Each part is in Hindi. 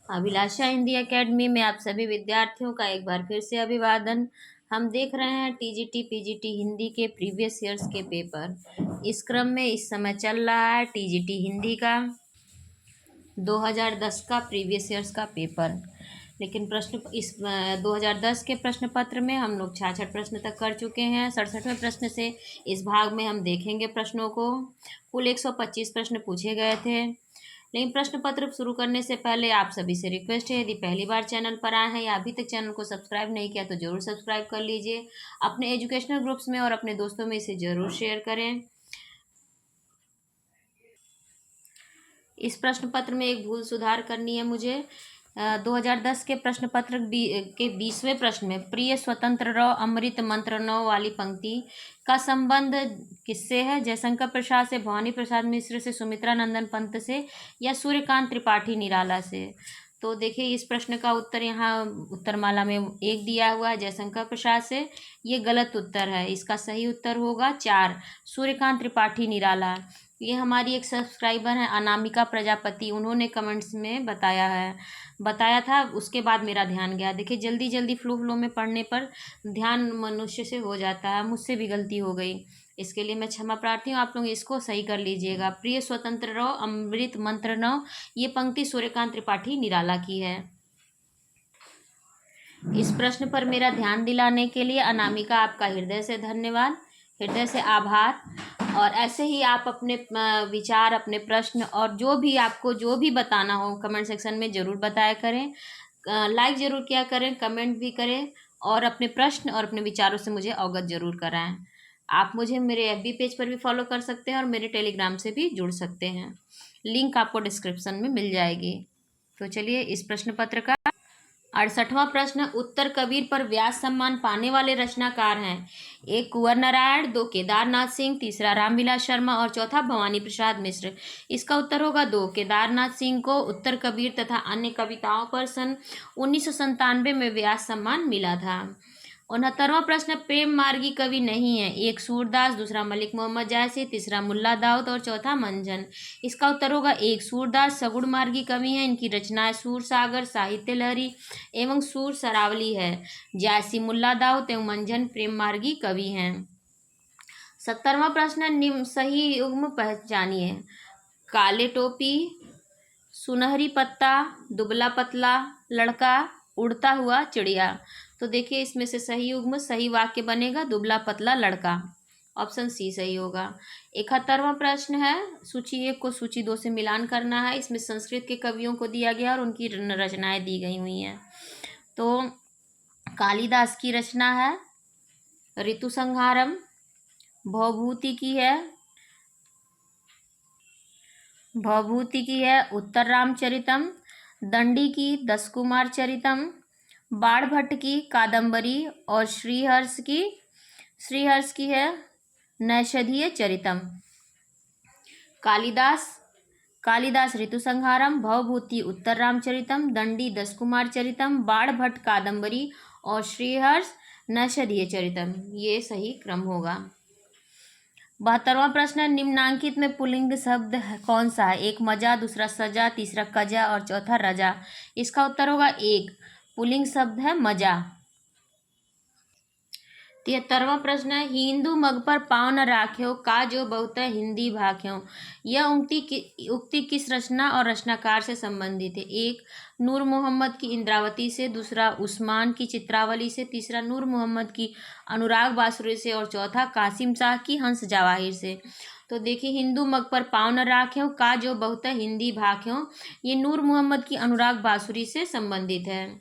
अभिलाषा हिंदी एकेडमी में आप सभी विद्यार्थियों का एक बार फिर से अभिवादन। हम देख रहे हैं टीजीटी पीजीटी हिंदी के प्रीवियस ईयर्स के पेपर। इस क्रम में इस समय चल रहा है टीजीटी हिंदी का 2010 का प्रीवियस ईयर्स का पेपर। लेकिन प्रश्न इस 2010 के प्रश्न पत्र में हम लोग 66 प्रश्न तक कर चुके हैं। 67वें प्रश्न से इस भाग में हम देखेंगे प्रश्नों को। कुल 125 प्रश्न पूछे गए थे। लेकिन प्रश्न पत्र शुरू करने से पहले आप सभी से रिक्वेस्ट है, यदि पहली बार चैनल पर आए हैं या अभी तक चैनल को सब्सक्राइब नहीं किया तो जरूर सब्सक्राइब कर लीजिए। अपने एजुकेशनल ग्रुप्स में और अपने दोस्तों में इसे जरूर शेयर करें। इस प्रश्न पत्र में एक भूल सुधार करनी है मुझे। 2010 के प्रश्न पत्र के 20वें प्रश्न में प्रिय स्वतंत्र रहो अमृत मंत्र नो वाली पंक्ति का संबंध किससे है? जयशंकर प्रसाद से, भवानी प्रसाद मिश्र से, सुमित्रा नंदन पंत से या सूर्यकांत त्रिपाठी निराला से? तो देखिए इस प्रश्न का उत्तर यहाँ उत्तरमाला में 1 दिया हुआ है जयशंकर प्रसाद से। ये गलत उत्तर है। इसका सही उत्तर होगा 4 सूर्यकांत त्रिपाठी निराला। ये हमारी एक सब्सक्राइबर हैं अनामिका प्रजापति, उन्होंने कमेंट्स में बताया था, उसके बाद मेरा ध्यान गया। देखिए जल्दी जल्दी फ्लो में पढ़ने पर ध्यान मनुष्य से हो जाता है, मुझसे भी गलती हो गई, इसके लिए मैं क्षमा प्रार्थी हूँ। आप लोग इसको सही कर लीजिएगा। प्रिय स्वतंत्र रहो अमृत मंत्र नो, ये पंक्ति सूर्यकांत त्रिपाठी निराला की है। इस प्रश्न पर मेरा ध्यान दिलाने के लिए अनामिका आपका हृदय से धन्यवाद, हृदय से आभार। और ऐसे ही आप अपने विचार, अपने प्रश्न और जो भी बताना हो कमेंट सेक्शन में ज़रूर बताया करें। लाइक ज़रूर किया करें, कमेंट भी करें और अपने प्रश्न और अपने विचारों से मुझे अवगत ज़रूर कराएं। आप मुझे मेरे एफबी पेज पर भी फॉलो कर सकते हैं और मेरे टेलीग्राम से भी जुड़ सकते हैं। लिंक आपको डिस्क्रिप्शन में मिल जाएगी। तो चलिए इस प्रश्न पत्र का 68वां प्रश्न, उत्तर कबीर पर व्यास सम्मान पाने वाले रचनाकार हैं? 1 कुंवर नारायण, 2 केदारनाथ सिंह, तीसरा रामविलास शर्मा और चौथा भवानी प्रसाद मिश्र। इसका उत्तर होगा 2 केदारनाथ सिंह को उत्तर कबीर तथा अन्य कविताओं पर सन 1997 में व्यास सम्मान मिला था। 69वां प्रश्न, प्रेम मार्गी कवि नहीं है? 1 सूरदास, दूसरा मलिक मोहम्मद जायसी, तीसरा मुल्ला दाऊद और चौथा मंजन। इसका उत्तर होगा 1 सूरदास सगुण मार्गी कवि हैं। इनकी रचनाएं सूर सागर, साहित्य लहरी एवं सूर सरावली है। जायसी मुल्ला दाऊद एवं मंजन प्रेम मार्गी कवि हैं। 70वां प्रश्न, निम्न सही युग्म पहचानिए। काले टोपी, सुनहरी पत्ता, दुबला पतला लड़का, उड़ता हुआ चिड़िया। तो देखिए इसमें से सही युग्म, सही वाक्य बनेगा दुबला पतला लड़का, ऑप्शन सी सही होगा। 71वां प्रश्न है, सूची 1 को सूची 2 से मिलान करना है। इसमें संस्कृत के कवियों को दिया गया और उनकी रचनाएं दी गई हुई हैं। तो कालिदास की रचना है ऋतु संहारम, भवभूति की है उत्तर रामचरितम, दंडी की 10 कुमार चरितम, बाणभट्ट की कादंबरी और श्रीहर्ष की है नैषधीय चरितम। कालिदास ऋतु संहारम, भवभूति उत्तर रामचरितम, दंडी 10 कुमार चरितम, बाणभट्ट कादंबरी और श्रीहर्ष नैषधीय चरितम, ये सही क्रम होगा। 72वां प्रश्न, निम्नांकित में पुल्लिंग शब्द कौन सा है? 1 मजा, दूसरा सजा, तीसरा कजा और चौथा रजा। इसका उत्तर होगा 1 पुल्लिंग शब्द है मजा। 73वां प्रश्न है, हिंदू मग पर पाँव न राख्यो का जो बहुत हिंदी भाख्यो। यह उक्ति किस रचना और रचनाकार से संबंधित है? 1 नूर मोहम्मद की इंद्रावती से, दूसरा उस्मान की चित्रावली से, तीसरा नूर मोहम्मद की अनुराग बासुरी से और चौथा कासिम शाह की हंस जवाहिर से। तो देखिए हिंदू मग पर पाँव न राख्यो का जो बहुत हिंदी भाख्यो, ये नूर मोहम्मद की अनुराग बासुरी से संबंधित है।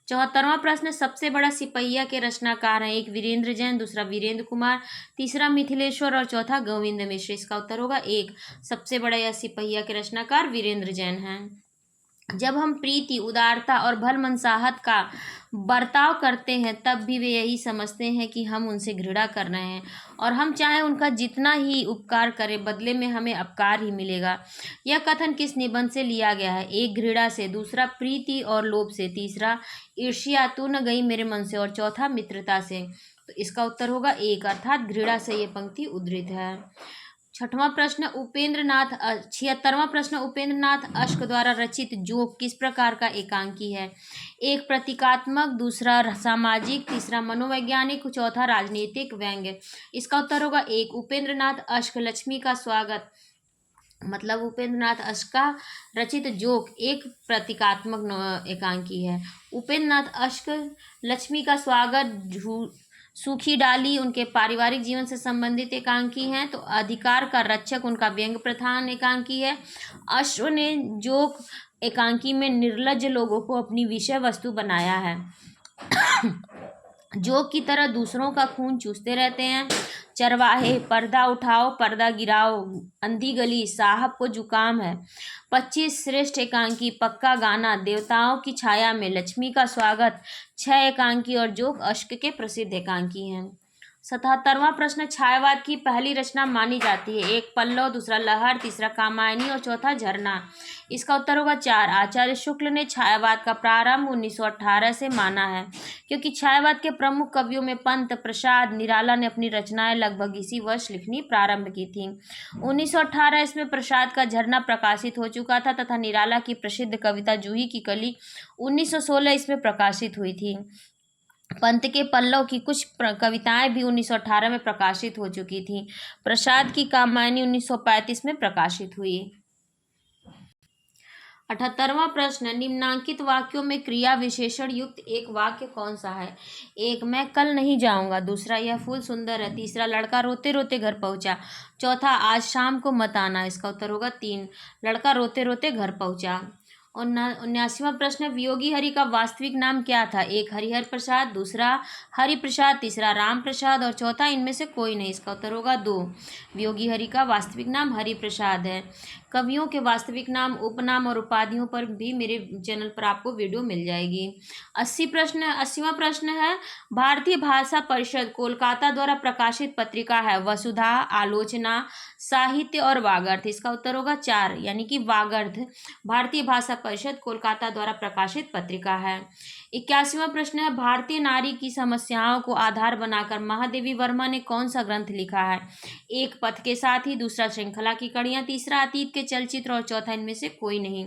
74वां प्रश्न, सबसे बड़ा सिपहिया के रचनाकार हैं? 1 वीरेंद्र जैन, दूसरा वीरेंद्र कुमार, तीसरा मिथिलेश्वर और चौथा गोविंद मिश्र। इसका उत्तर होगा 1 सबसे बड़ा यह सिपहिया के रचनाकार वीरेंद्र जैन हैं। जब हम प्रीति, उदारता और भलमनसाहत का बर्ताव करते हैं तब भी वे यही समझते हैं कि हम उनसे घृणा कर रहे हैं और हम चाहे उनका जितना ही उपकार करें बदले में हमें अपकार ही मिलेगा। यह कथन किस निबंध से लिया गया है? 1 घृणा से, दूसरा प्रीति और लोभ से, तीसरा ईर्ष्या तू न गई मेरे मन से और चौथा मित्रता से। तो इसका उत्तर होगा 1 अर्थात घृणा से ये पंक्ति उद्धृत है। छठवां प्रश्न 76वां प्रश्न उपेंद्र नाथ अश्क द्वारा रचित जोक किस प्रकार का एकांकी है? एक प्रतीकात्मक, दूसरा सामाजिक, तीसरा मनोवैज्ञानिक, चौथा राजनीतिक व्यंग्य। इसका उत्तर होगा एक। उपेंद्र नाथ अश्क लक्ष्मी का स्वागत, मतलब उपेंद्र नाथ अश्क का रचित जोक एक प्रतीकात्मक एकांकी है। उपेंद्र नाथ अश्क लक्ष्मी का स्वागत, सूखी डाली उनके पारिवारिक जीवन से संबंधित एकांकी हैं। तो अधिकार का रक्षक उनका व्यंग्य प्रधान एकांकी है। अश्व ने जोक एकांकी में निर्लज्ज लोगों को अपनी विषय वस्तु बनाया है। जोक की तरह दूसरों का खून चूसते रहते हैं। चरवाहे, पर्दा उठाओ पर्दा गिराओ, अंधी गली, साहब को जुकाम है। 25 श्रेष्ठ एकांकी, पक्का गाना, देवताओं की छाया में, लक्ष्मी का स्वागत, 6 एकांकी और जोक अश्क के प्रसिद्ध एकांकी हैं। 77वां प्रश्न छायावाद की पहली रचना मानी जाती है? एक पल्लव, दूसरा लहर, तीसरा कामायनी और चौथा झरना। इसका उत्तर होगा 4। आचार्य शुक्ल ने छायावाद का प्रारंभ 1918 से माना है, क्योंकि छायावाद के प्रमुख कवियों में पंत, प्रसाद, निराला ने अपनी रचनाएं लगभग इसी वर्ष लिखनी प्रारंभ की थी। 1918 इसमें प्रसाद का झरना प्रकाशित हो चुका था तथा निराला की प्रसिद्ध कविता जूही की कली 1916 इसमें प्रकाशित हुई थी। पंत के पल्लव की कुछ कविताएं भी 1918 में प्रकाशित हो चुकी थीं। प्रसाद की कामायनी 1935 में प्रकाशित हुई। 78वां प्रश्न निम्नांकित वाक्यों में क्रिया विशेषण युक्त एक वाक्य कौन सा है? एक, मैं कल नहीं जाऊंगा। दूसरा, यह फूल सुंदर है। तीसरा, लड़का रोते रोते घर पहुंचा। चौथा, आज शाम को मत आना। इसका उत्तर होगा 3, लड़का रोते रोते घर पहुंचा। और 79वां प्रश्न वियोगी हरि का वास्तविक नाम क्या था? एक, हरिहर प्रसाद, दूसरा हरि प्रसाद, तीसरा राम प्रसाद और चौथा इनमें से कोई नहीं। इसका उत्तर होगा 2, वियोगी हरि का वास्तविक नाम हरि प्रसाद है। कवियों के वास्तविक नाम, उपनाम और उपाधियों पर भी मेरे चैनल पर आपको वीडियो मिल जाएगी। 80वां प्रश्न है भारतीय भाषा परिषद कोलकाता द्वारा प्रकाशित पत्रिका है वसुधा, आलोचना, साहित्य और वागर्थ। इसका उत्तर होगा 4, यानी कि वागर्थ भारतीय भाषा परिषद कोलकाता द्वारा प्रकाशित पत्रिका है। 81वां प्रश्न है भारतीय नारी की समस्याओं को आधार बनाकर महादेवी वर्मा ने कौन सा ग्रंथ लिखा है? एक, पथ के साथी, दूसरा श्रृंखला की कड़ियां, तीसरा अतीत के चलचित्र और चौथा इनमें से कोई नहीं।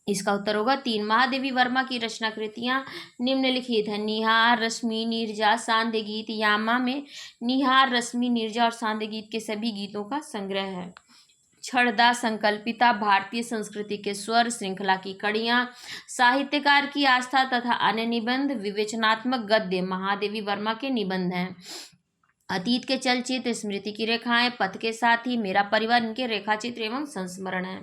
इसका उत्तर होगा 3, महादेवी वर्मा की रचना कृतियां निम्नलिखित है निहार, रश्मि, नीरजा, सांध्य गीत। यामा में निहार, रश्मि, नीरजा और सांध्य गीत के सभी गीतों का संग्रह है। छड़दा, संकल्पिता, भारतीय संस्कृति के स्वर, श्रृंखला की कड़ियां, साहित्यकार की आस्था तथा अन्य निबंध, विवेचनात्मक गद्य महादेवी वर्मा के निबंध हैं। अतीत के चलचित्र, स्मृति की रेखाएं, पथ के साथी, मेरा परिवार इनके रेखाचित्र एवं संस्मरण है।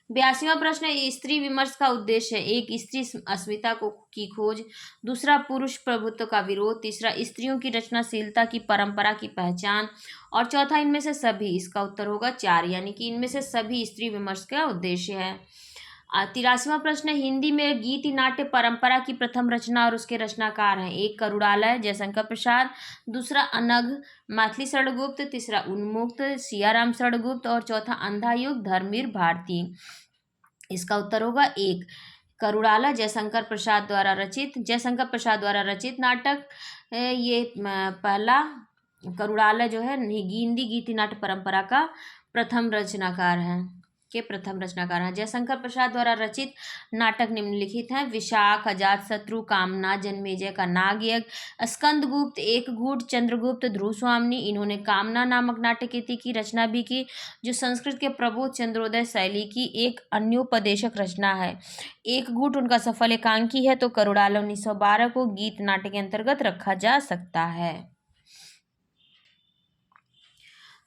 82वां प्रश्न स्त्री विमर्श का उद्देश्य है? एक, स्त्री अस्मिता की खोज, दूसरा पुरुष प्रभुत्व का विरोध, तीसरा स्त्रियों की रचनाशीलता की परंपरा की पहचान और चौथा इनमें से सभी। इसका उत्तर होगा 4, यानी कि इनमें से सभी स्त्री विमर्श का उद्देश्य है। 83वां प्रश्न हिंदी में गीति नाट्य परंपरा की प्रथम रचना और उसके रचनाकार हैं? एक, करुड़ालय जयशंकर प्रसाद, दूसरा अनघ मैथिली षडगुप्त, तीसरा उन्मुक्त सियाराम षडगुप्त और चौथा अंधा युग धर्मवीर भारती। इसका उत्तर होगा 1, करुड़ाला जयशंकर प्रसाद द्वारा रचित नाटक। ये पहला करुड़ाला जो है हिंदी गीति नाट्य परंपरा का प्रथम रचनाकार है। जयशंकर प्रसाद द्वारा रचित नाटक निम्नलिखित हैं विशाख, अजातशत्रु, कामना, जन्मेजय का नागयज्ञ, स्कंदगुप्त, एकगूढ़, चंद्रगुप्त, ध्रुव स्वामिनी। इन्होंने कामना नामक नाट्यकृति की रचना भी की जो संस्कृत के प्रबोध चंद्रोदय शैली की एक अन्योपदेशक रचना है। एकगूढ़ उनका सफल एकांकी है तो करुड़ाला 1912 को गीत नाट्य के अंतर्गत रखा जा सकता है।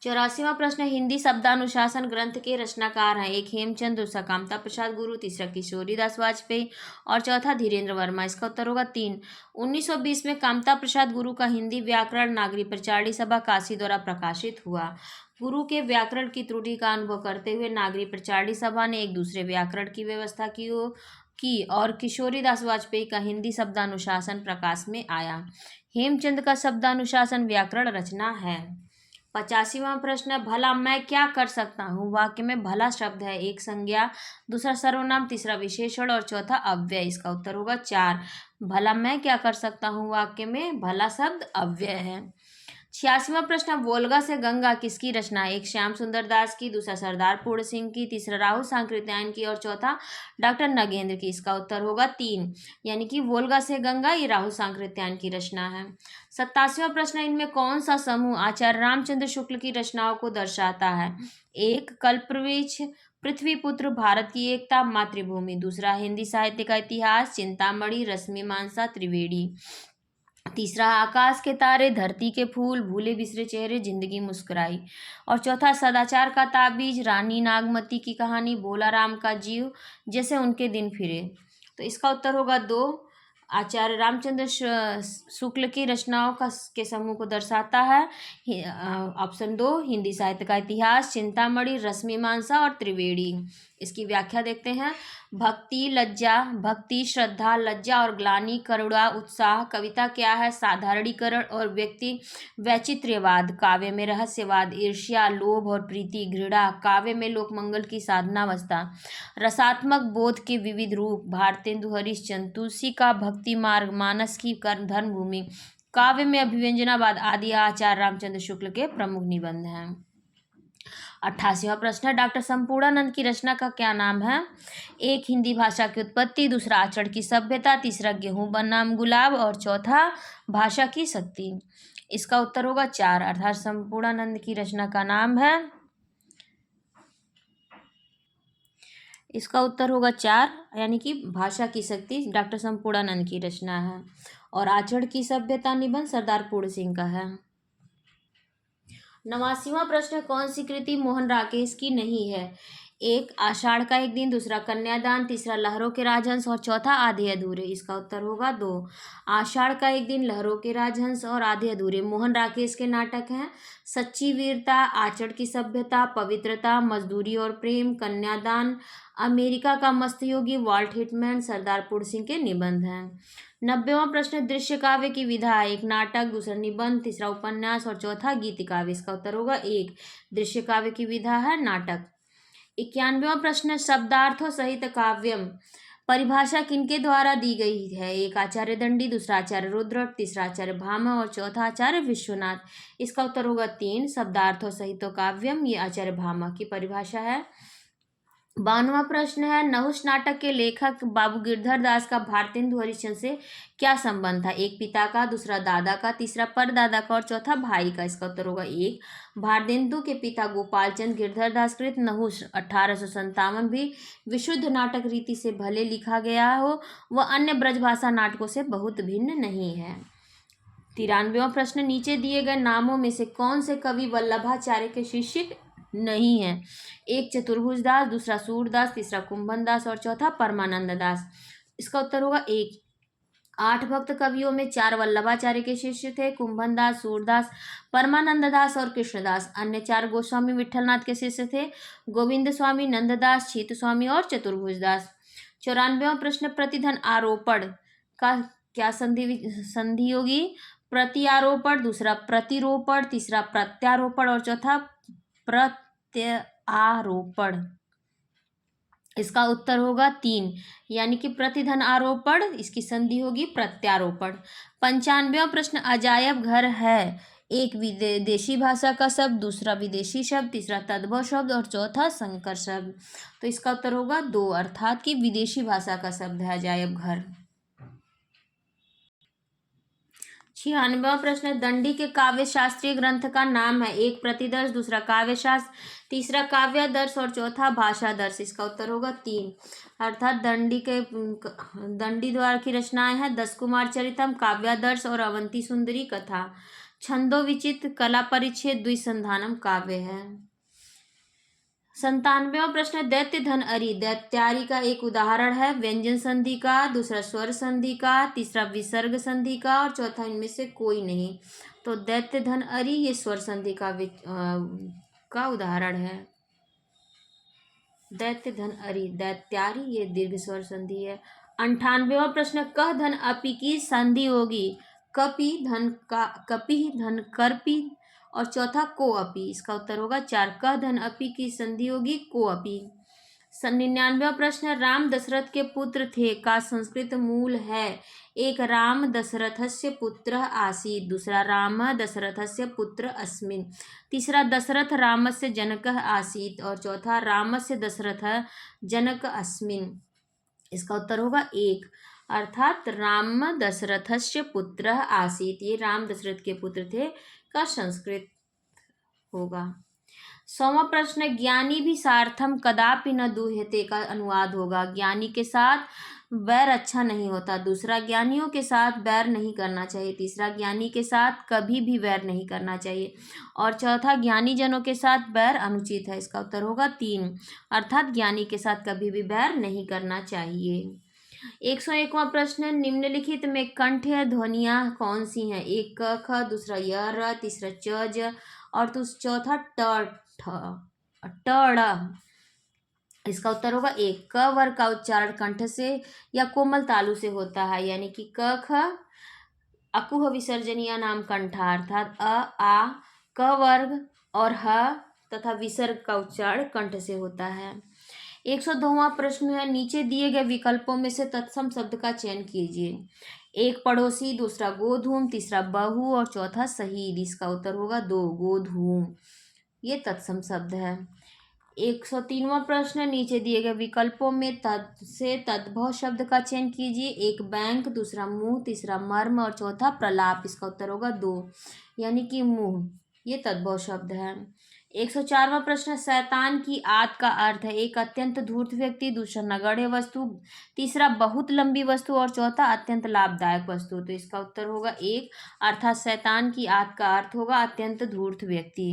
84वां प्रश्न हिंदी शब्दानुशासन ग्रंथ के रचनाकार हैं? एक, हेमचंद, दूसरा कामता प्रसाद गुरु, तीसरा किशोरीदास वाजपेयी और चौथा धीरेन्द्र वर्मा। इसका उत्तर होगा 3। 1920 में कामता प्रसाद गुरु का हिंदी व्याकरण नागरी प्रचारणी सभा काशी द्वारा प्रकाशित हुआ। गुरु के व्याकरण की त्रुटि का अनुभव करते हुए नागरी प्रचारणी सभा ने एक दूसरे व्याकरण की व्यवस्था की और किशोरीदास वाजपेयी का हिंदी शब्दानुशासन प्रकाश में आया। हेमचंद का शब्दानुशासन व्याकरण रचना है। 85वां प्रश्न भला मैं क्या कर सकता हूँ? वाक्य में भला शब्द है, एक संज्ञा, दूसरा सर्वनाम, तीसरा विशेषण और चौथा अव्यय। इसका उत्तर होगा 4, भला मैं क्या कर सकता हूँ वाक्य में भला शब्द अव्यय है। 86वां प्रश्न, वोल्गा से गंगा किसकी रचना है? एक श्याम सुंदर दास की, दूसरा सरदार पूर्ण सिंह की, तीसरा राहुल सांकृत्यायन की और चौथा डॉक्टर नगेंद्र की। इसका उत्तर होगा 3, यानी कि वोल्गा से गंगा ये राहुल सांकृत्यायन की रचना है। 87वां प्रश्न, इनमें कौन सा समूह आचार्य रामचंद्र शुक्ल की रचनाओं को दर्शाता है? एक कल्पवृक्ष, पृथ्वीपुत्र, भारत की एकता, मातृभूमि। दूसरा हिंदी साहित्य का इतिहास, चिंतामणि, रश्मिमांसा, त्रिवेणी। तीसरा आकाश के तारे, धरती के फूल, भूले बिसरे चेहरे, जिंदगी मुस्कुराई। और चौथा सदाचार का ताबीज, रानी नागमती की कहानी, भोला राम का जीव, जैसे उनके दिन फिरे। तो इसका उत्तर होगा 2, आचार्य रामचंद्र शुक्ल की रचनाओं का के समूह को दर्शाता है। ऑप्शन 2 हिंदी साहित्य का इतिहास, चिंतामणि, रश्मिमांसा और त्रिवेणी। इसकी व्याख्या देखते हैं। भक्ति, लज्जा, भक्ति, श्रद्धा, लज्जा और ग्लानि, करुणा, उत्साह। कविता क्या है? साधारणीकरण और व्यक्ति वैचित्र्यवाद। काव्य में रहस्यवाद, ईर्ष्या, लोभ और प्रीति, घृणा। काव्य में लोकमंगल की साधनावस्था। रसात्मक बोध के विविध रूप, भारतेंदु हरिश्चंद्र। तुलसी का भक्ति मार्ग, मानस की धर्मभूमि। काव्य में अभिव्यंजनावाद आदि आचार्य रामचंद्र शुक्ल के प्रमुख निबंध हैं। 88वां प्रश्न है, डॉक्टर संपूर्णानंद की रचना का क्या नाम है? एक हिंदी भाषा की उत्पत्ति, दूसरा आचरण की सभ्यता, तीसरा गेहूं बनाम गुलाब और चौथा भाषा की शक्ति। इसका उत्तर होगा 4, अर्थात संपूर्णानंद की रचना का नाम है, इसका उत्तर होगा 4, यानी कि भाषा की शक्ति डॉक्टर संपूर्णानंद की रचना है। और आचरण की सभ्यता निबंध सरदार पूर्ण सिंह का है। 89वां प्रश्न, कौन सी कृति मोहन राकेश की नहीं है? एक आषाढ़ का एक दिन, दूसरा कन्यादान, तीसरा लहरों के राजहंस और चौथा आधे अधूरे। इसका उत्तर होगा 2, आषाढ़ का एक दिन, लहरों के राजहंस और आधे अधूरे मोहन राकेश के नाटक हैं। सच्ची वीरता, आचरण की सभ्यता, पवित्रता, मजदूरी और प्रेम, कन्यादान, अमेरिका का मस्त योगी, वाल्ट हिटमैन, सरदार पूर्ण सिंह के निबंध हैं। 90वां प्रश्न, दृश्य काव्य की विधा, एक नाटक, दूसरा निबंध, तीसरा उपन्यास और चौथा गीत काव्य। इसका उत्तर होगा 1, दृश्य काव्य की विधा है नाटक। 91वां प्रश्न, शब्दार्थों सहित काव्यम परिभाषा किनके द्वारा दी गई है? एक आचार्य दंडी, दूसरा आचार्य रुद्र, तीसरा आचार्य भामा और चौथा आचार्य विश्वनाथ। इसका उत्तर होगा 3, शब्दार्थों सहित काव्यम, ये आचार्य भामा की परिभाषा है। 92वां प्रश्न है, नहुष नाटक के लेखक बाबू गिरधर दास का भारतेंदु हरिश्चंद्र से क्या संबंध था? एक पिता का, दूसरा दादा का, तीसरा परदादा का और चौथा भाई का। इसका उत्तर होगा 1, भारतेंदु के पिता गोपाल चंद गिरधर दास कृत नहुष 1857 भी विशुद्ध नाटक रीति से भले लिखा गया हो, वह अन्य ब्रजभाषा नाटकों से बहुत भिन्न नहीं है। 93वां प्रश्न, नीचे दिए गए नामों में से कौन से कवि वल्लभाचार्य के शिष्य नहीं है? एक चतुर्भुज दास, दूसरा सूरदास, तीसरा कुंभन दास और चौथा परमानंद दास। इसका उत्तर होगा 1, 8 भक्त कवियों में 4 वल्लभाचार्य के शिष्य थे, कुंभन दास, सूरदास, परमानंद दास और कृष्णदास। अन्य 4 गोस्वामी विठलनाथ के शिष्य थे, गोविंद स्वामी, नंददास, छीत स्वामी और चतुर्भुज दास। 94वां प्रश्न, प्रतिधन आरोपण का क्या संधि होगी? प्रत्यारोपण, दूसरा प्रतिरोपण, तीसरा प्रत्यारोपण और चौथा प्रत्यारोपण। इसका उत्तर होगा 3, यानी कि प्रतिधन आरोपण, इसकी संधि होगी प्रत्यारोपण। 95वां प्रश्न, अजायब घर है एक विदेशी भाषा का शब्द, दूसरा विदेशी शब्द, तीसरा तद्भव शब्द और चौथा संकर शब्द। तो इसका उत्तर होगा 2, अर्थात कि विदेशी भाषा का शब्द है अजायब घर। 96वां प्रश्न, दंडी के काव्य शास्त्रीय ग्रंथ का नाम है? एक प्रतिदर्श, दूसरा काव्यशास्त्र, तीसरा काव्यादर्श और चौथा भाषादर्श। इसका उत्तर होगा 3, अर्थात दंडी द्वारा की रचनाएं हैं 10 कुमार चरितम, काव्यादर्श और अवंती सुंदरी कथा। छंदो विचित्र, कला परिच्छेद, द्विसंधानम काव्य है। 97वां प्रश्न, दैत्य धन अरि दैत्यारी का एक उदाहरण है? व्यंजन संधि का, दूसरा स्वर संधि का, तीसरा विसर्ग संधि का और चौथा इनमें से कोई नहीं। तो दैत्य धन अरि ये स्वर संधि का उदाहरण है। दैत्य धन अरि दैत्यारी ये दीर्घ स्वर संधि है। 98वां प्रश्न, कह धन अपि की संधि होगी? कपि धन कर्पि और चौथा को अपी। इसका उत्तर होगा 4, कह धन अपी की संधि होगी को अपी। 99वां प्रश्न, राम दशरथ के पुत्र थे का संस्कृत मूल है। एक, राम दशरथस्य पुत्र आसीत्। दूसरा, राम दशरथस्य पुत्र अस्मिन्। तीसरा, दशरथ रामस्य जनकः आसीत्। और चौथा, रामस्य दशरथ जनक अस्मिन्। इसका उत्तर होगा एक, अर्थात राम दशरथस्य पुत्र आसीत्, ये राम दशरथ के पुत्र थे का संस्कृत होगा। 100वां प्रश्न, ज्ञानी भी सार्थम कदापि न दूह्यते का अनुवाद होगा। ज्ञानी के साथ बैर अच्छा नहीं होता। दूसरा, ज्ञानियों के साथ बैर नहीं करना चाहिए। तीसरा, ज्ञानी के साथ कभी भी बैर नहीं करना चाहिए। और चौथा, ज्ञानी जनों के साथ बैर अनुचित है। इसका उत्तर होगा 3, अर्थात ज्ञानी के साथ कभी भी बैर नहीं करना चाहिए। 101वां प्रश्न, निम्नलिखित में कंठ्य ध्वनियाँ कौन सी हैं? एक, क ख, दूसरा य र, तीसरा च ज और चौथा ट ठ ड़। इसका उत्तर होगा एक, क वर्ग का उच्चारण कंठ से या कोमल तालु से होता है, यानी कि क ख अकुह विसर्जनीय नाम कंठा, अर्थात अ आ क वर्ग और ह तथा विसर्ग का उच्चारण कंठ से होता है। 102वां प्रश्न है, नीचे दिए गए विकल्पों में से तत्सम शब्द का चयन कीजिए। एक, पड़ोसी, दूसरा गोधूम, तीसरा बहू और चौथा शहीद। इसका उत्तर होगा 2, गोधूम, ये तत्सम शब्द है। 103वां प्रश्न, नीचे दिए गए विकल्पों में से तद्भव शब्द का चयन कीजिए। एक, बैंक, दूसरा मुंह, तीसरा मर्म और चौथा प्रलाप। इसका उत्तर होगा 2, यानी कि मुंह, ये तद्भव शब्द है। 104वां प्रश्न, शैतान की आत का अर्थ है। एक, अत्यंत धूर्त व्यक्ति, दूसरा नगण्य वस्तु, तीसरा बहुत लंबी वस्तु और चौथा अत्यंत लाभदायक वस्तु। तो इसका उत्तर होगा 1, अर्थात शैतान की आत का अर्थ होगा अत्यंत धूर्त व्यक्ति।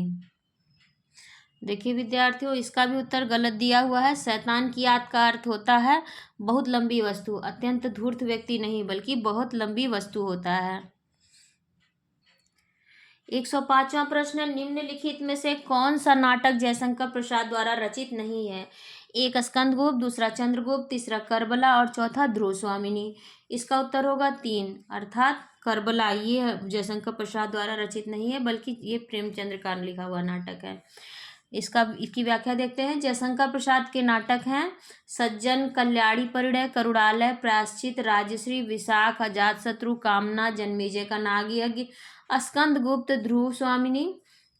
देखिए विद्यार्थियों, इसका भी उत्तर गलत दिया हुआ है। शैतान की आत का अर्थ होता है बहुत लंबी वस्तु, अत्यंत धूर्त व्यक्ति नहीं बल्कि बहुत लंबी वस्तु होता है। 105वां प्रश्न, निम्नलिखित में से कौन सा नाटक जयशंकर प्रसाद द्वारा रचित नहीं है? एक, स्कंदगुप्त, दूसरा चंद्रगुप्त, तीसरा करबला और चौथा ध्रुव स्वामिनी। इसका उत्तर होगा 3, अर्थात करबला, ये जयशंकर प्रसाद द्वारा रचित नहीं है बल्कि ये प्रेमचंद्र का लिखा हुआ नाटक है। इसकी व्याख्या देखते हैं। जयशंकर प्रसाद के नाटक हैं सज्जन, कल्याणी परिणय, करुणालय, प्रायश्चित, राजश्री, विशाख, अजातशत्रु, कामना, जन्मेजय का नागयज्ञ, स्कंदगुप्त, ध्रुव स्वामिनी,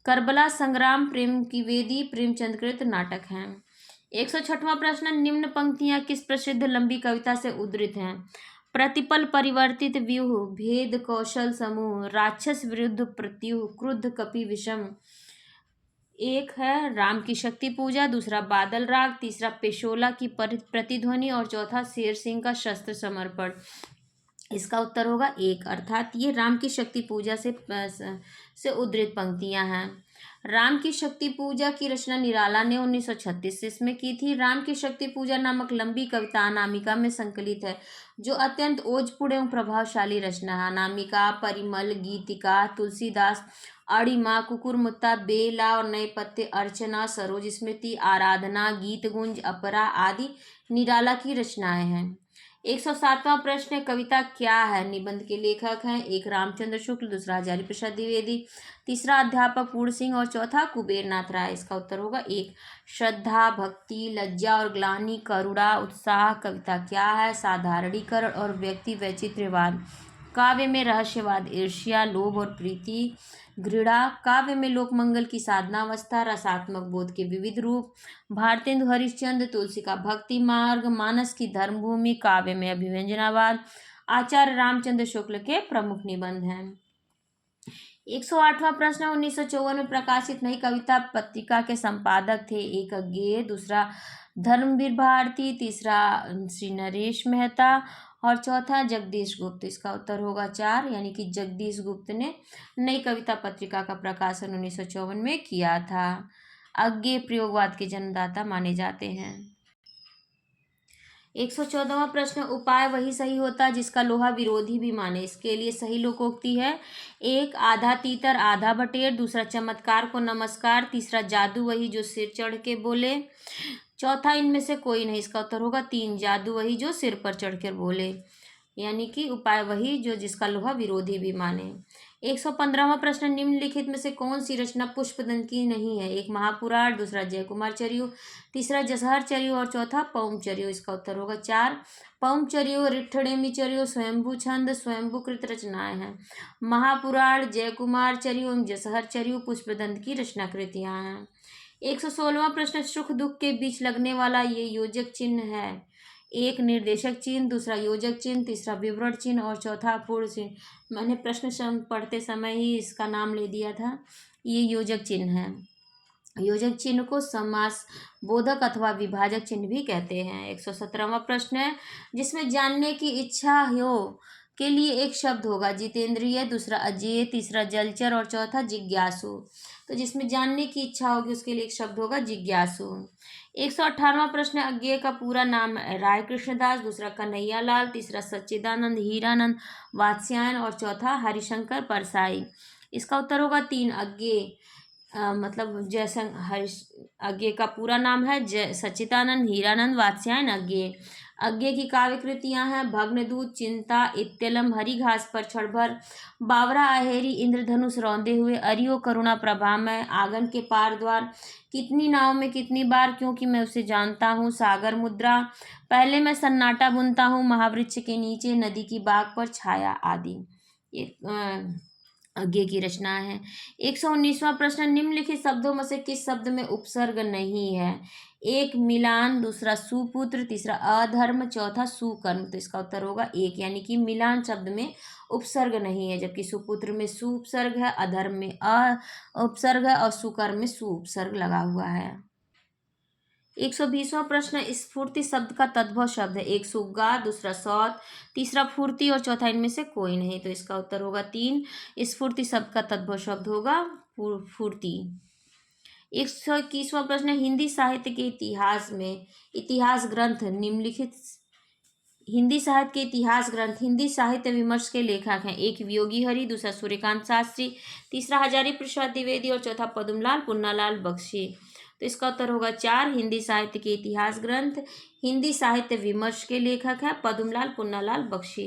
करबला, संग्राम, प्रेम की वेदी, प्रेमचंद्रकृत नाटक हैं। 106वां प्रश्न, निम्न पंक्तियां किस प्रसिद्ध लंबी कविता से उद्धृत हैं? प्रतिपल परिवर्तित व्यूह, भेद कौशल समूह, राक्षस विरुद्ध प्रत्युह, क्रुद्ध कपि विषम। एक है राम की शक्ति पूजा, दूसरा बादल राग, तीसरा पेशोला की प्रतिध्वनि और चौथा शेर सिंह का शस्त्र समर्पण। इसका उत्तर होगा 1, अर्थात ये राम की शक्ति पूजा से उद्धृत पंक्तियां हैं। राम की शक्ति पूजा की रचना निराला ने 1936 में की थी। राम की शक्ति पूजा नामक लंबी कविता अनामिका में संकलित है, जो अत्यंत ओजपूर्ण एवं प्रभावशाली रचना है। अनामिका, परिमल, गीतिका, तुलसीदास, अणिमा, कुकुरमुत्ता, बेला और नए पत्ते, अर्चना, सरोज स्मृति, आराधना, गीतगुंज, अपरा आदि निराला की रचनाएं हैं। 107वां प्रश्न, कविता क्या है? निबंध के लेखक हैं एक, रामचंद्र शुक्ल, दूसरा हजारी प्रसाद द्विवेदी, तीसरा अध्यापक पूर्ण सिंह और चौथा कुबेर नाथ राय। इसका उत्तर होगा 1, श्रद्धा, भक्ति, लज्जा और ग्लानि, करुणा, उत्साह। कविता क्या है? साधारणीकरण और व्यक्ति वैचित्र्यवाद। काव्य में रहस्यवाद, ईर्ष्या, लोभ और प्रीति, घृणा। काव्य में लोकमंगल की साधनावस्था, रसात्मक बोध के विविध रूप। भारतेंदु हरिश्चंद्र, तुलसी का भक्ति मार्ग, मानस की धर्मभूमि। काव्य में अभिव्यंजनावाद। आचार्य रामचंद्र शुक्ल के प्रमुख निबंध हैं। 108वां प्रश्न, 1954 में प्रकाशित नई कविता पत्रिका के संपादक थे? एक, गेय, दूसरा धर्मवीर भारती, तीसरा श्री नरेश मेहता और चौथा जगदीश गुप्त। इसका उत्तर होगा 4, यानी कि जगदीश गुप्त ने नई कविता पत्रिका का प्रकाशन 1954 में किया था। अज्ञेय प्रयोगवाद के जन्मदाता माने जाते हैं। 114वां प्रश्न, उपाय वही सही होता जिसका लोहा विरोधी भी माने। इसके लिए सही लोकोक्ति है। एक, आधा तीतर आधा बटेर, दूसरा चमत्कार को नमस्कार, तीसरा जादू वही जो सिर चढ़ के बोले, चौथा इनमें से कोई नहीं। इसका उत्तर होगा 3, जादू वही जो सिर पर चढ़कर बोले। यानी कि उपाय वही जो जिसका लोहा विरोधी भी माने। 115वां प्रश्न, निम्नलिखित में से कौन सी रचना पुष्पदंत की नहीं है? एक महापुराण, दूसरा जयकुमार चर्यु, तीसरा जसहर चर्यु और चौथा पौम चर्यु। इसका उत्तर होगा 4 पौम चर्यु, रिट्ठडेमी चर्यु, स्वयंभू छंद, स्वयंभूकृत रचनाएं हैं। महापुराण, जयकुमार चर्यु एवं जसहर चर्यु पुष्पदंत की रचनाकृतियां हैं। 116वां प्रश्न, सुख दुख के बीच लगने वाला ये योजक चिन्ह है? एक निर्देशक चिन्ह, दूसरा योजक चिन्ह, तीसरा विवरण चिन्ह और चौथा अपूर्ण चिन्ह। मैंने प्रश्न पढ़ते समय ही इसका नाम ले दिया था। ये योजक चिन्ह है। योजक चिन्ह को समास बोधक अथवा विभाजक चिन्ह भी कहते हैं। 117वां प्रश्न है, जिसमें जानने की इच्छा हो के लिए एक शब्द होगा। जितेंद्रिय, दूसरा अजेय, तीसरा जलचर और चौथा जिज्ञासु। तो जिसमें जानने की इच्छा होगी उसके लिए एक शब्द होगा जिज्ञासु। 118वां प्रश्न, अज्ञेय का पूरा नाम है राय कृष्णदास, दूसरा कन्हैया लाल, तीसरा सच्चिदानंद हीरानंद वात्स्यायन और चौथा हरिशंकर परसाई। इसका उत्तर होगा 3 अज्ञेय। मतलब जैसे अज्ञेय का पूरा नाम है सच्चिदानंद हीरानंद वात्स्यायन अज्ञेय। अज्ञेय की काव्य कृतियां हैं भग्नदूत, चिंता, इत्यलम, हरी घास पर क्षणभर, बावरा अहेरी, इंद्रधनुष रौंदे हुए, अरियो करुणा प्रभा में, आंगन के पार द्वार, कितनी नाव में कितनी बार, क्योंकि मैं उसे जानता हूँ, सागर मुद्रा, पहले मैं सन्नाटा बुनता हूँ, महावृक्ष के नीचे, नदी की बाग पर छाया आदि। ये अज्ञेय की रचना है। 119वां प्रश्न, निम्नलिखित शब्दों में से किस शब्द में उपसर्ग नहीं है? एक मिलान, दूसरा सुपुत्र, तीसरा अधर्म, चौथा सुकर्म। तो इसका उत्तर होगा 1, यानी कि मिलान शब्द में उपसर्ग नहीं है, जबकि सुपुत्र में सु उपसर्ग है, अधर्म में अ उपसर्ग है और सुकर्म में सु उपसर्ग लगा हुआ है। 120वां प्रश्न, स्फूर्ति शब्द का तद्भव शब्द है। एक सुग्गा, दूसरा सौत, तीसरा फूर्ति और चौथा इनमें से कोई नहीं। तो इसका उत्तर होगा 3, स्फूर्ति शब्द का तद्भव शब्द होगा फूर्ति। 121वां प्रश्न, हिंदी साहित्य के इतिहास में इतिहास ग्रंथ निम्नलिखित हिंदी साहित्य के इतिहास ग्रंथ हिंदी साहित्य विमर्श के लेखक हैं। एक योगी हरि, दूसरा सूर्यकांत शास्त्री, तीसरा हजारी प्रसाद द्विवेदी और चौथा पद्मलाल पुन्नालाल बख्शी। तो इसका उत्तर होगा 4, हिंदी साहित्य के इतिहास ग्रंथ हिंदी साहित्य विमर्श के लेखक है पद्मलाल पुन्नालाल बख्शी।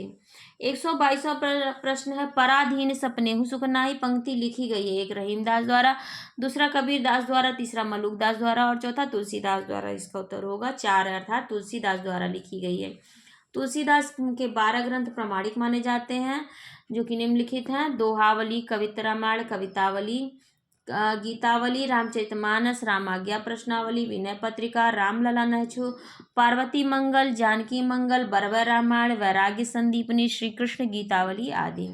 122वां प्रश्न है, पराधीन सपने सुखनाई पंक्ति लिखी गई है। एक रहीमदास द्वारा, दूसरा कबीर दास द्वारा, तीसरा मलुक दास द्वारा और चौथा तुलसीदास द्वारा। इसका उत्तर होगा 4, अर्थात तुलसीदास द्वारा लिखी गई है। तुलसीदास के 12 ग्रंथ प्रामाणिक माने जाते हैं, जो कि निम्नलिखित हैं: दोहावली, कविता रामायण, कवितावली, गीतावली, रामचरितमानस, रामाज्ञा प्रश्नावली, विनय पत्रिका, रामलला नहछु, पार्वती मंगल, जानकी मंगल, बरबर रामायण, वैराग्य संदीपनी, श्री कृष्ण गीतावली आदि।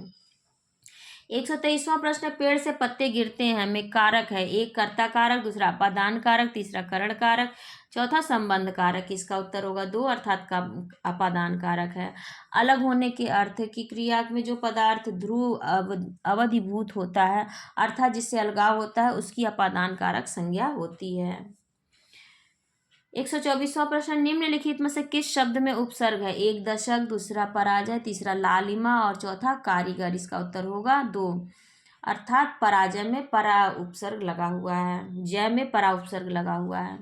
123वां प्रश्न, पेड़ से पत्ते गिरते हैं में कारक है। एक कर्ता कारक, दूसरा अपादान कारक, तीसरा करण कारक, चौथा संबंध कारक। इसका उत्तर होगा 2, अर्थात का अपादान कारक है। अलग होने के अर्थ की क्रिया में जो पदार्थ ध्रुव अवधिभूत होता है, अर्थात जिससे अलगाव होता है, उसकी अपादान कारक संज्ञा होती है। 124वां प्रश्न, निम्नलिखित में से किस शब्द में उपसर्ग है? एक दशक, दूसरा पराजय, तीसरा लालिमा और चौथा कारीगर। इसका उत्तर होगा 2, अर्थात पराजय में परा उपसर्ग लगा हुआ है, जय में परा उपसर्ग लगा हुआ है।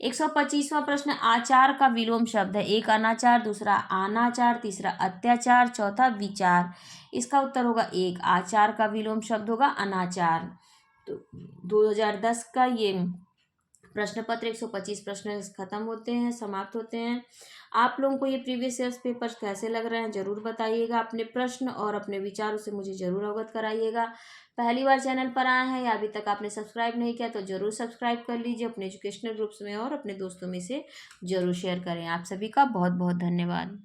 125वां प्रश्न, आचार का विलोम शब्द है। एक अनाचार, दूसरा अनाचार, तीसरा अत्याचार, चौथा विचार। इसका उत्तर होगा 1, आचार का विलोम शब्द होगा अनाचार। तो 2010 का ये प्रश्न पत्र 125 प्रश्न खत्म होते हैं, समाप्त होते हैं। आप लोगों को ये प्रीवियस ईयर्स पेपर्स कैसे लग रहे हैं जरूर बताइएगा। अपने प्रश्न और अपने विचारों से मुझे जरूर अवगत कराइएगा। पहली बार चैनल पर आए हैं या अभी तक आपने सब्सक्राइब नहीं किया तो जरूर सब्सक्राइब कर लीजिए। अपने एजुकेशनल ग्रुप्स में और अपने दोस्तों में से जरूर शेयर करें। आप सभी का बहुत बहुत धन्यवाद।